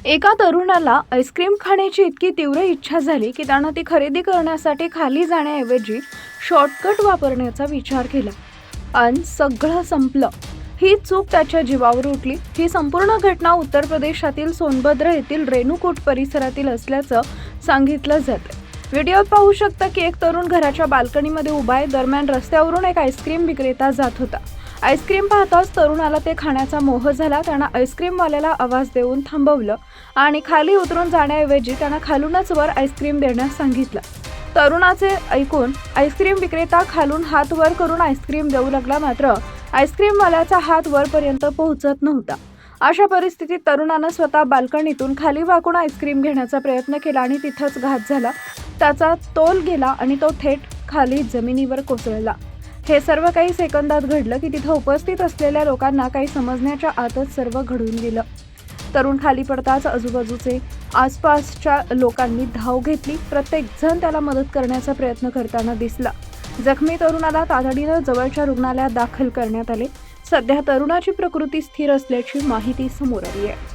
एका तरुणाला आईस्क्रीम खाण्याची इतकी तीव्र इच्छा झाली की त्यानं ती खरेदी करण्यासाठी खाली जाण्याऐवजी शॉर्टकट वापरण्याचा विचार केला आणि सगळं संपलं। ही चूक त्याच्या जीवावर उठली। ही संपूर्ण घटना उत्तर प्रदेशातील सोनभद्र येथील रेणुकूट परिसरातील असल्याचं सांगितलं जातं। व्हिडिओत पाहू शकता की एक तरुण घराच्या बाल्कनीमध्ये उभा आहे। दरम्यान रस्त्यावरून एक आईस्क्रीम विक्रेता जात होता। आईस्क्रीम पाहताच तरुणाला ते खाण्याचा मोह झाला। त्यानं आईस्क्रीमवाल्याला आवाज देऊन थांबवलं आणि खाली उतरून जाण्याऐवजी त्यानं खालूनच वर आईस्क्रीम देण्यास सांगितलं। तरुणाचे ऐकून आईस्क्रीम विक्रेता खालून हात वर करून आईस्क्रीम देऊ लागला, मात्र आईस्क्रीमवाल्याचा हात वरपर्यंत पोहोचत नव्हता। अशा परिस्थितीत तरुणानं स्वतः बाल्कनीतून खाली वाकून आईस्क्रीम घेण्याचा प्रयत्न केला आणि तिथंच घात झाला। त्याचा तोल गेला आणि तो थेट खाली जमिनीवर कोसळला। हे सर्व काही सेकंदात घडलं की तिथं उपस्थित असलेल्या लोकांना काही समजण्याच्या आतच सर्व घडून गेलं। तरुण खाली पडताच आजूबाजूचे आसपासच्या लोकांनी धाव घेतली। प्रत्येक जण त्याला मदत करण्याचा प्रयत्न करताना दिसला। जखमी तरुणाला तातडीनं जवळच्या रुग्णालयात दाखल करण्यात आले। सध्या तरुणाची प्रकृती स्थिर असल्याची माहिती समोर आली आहे।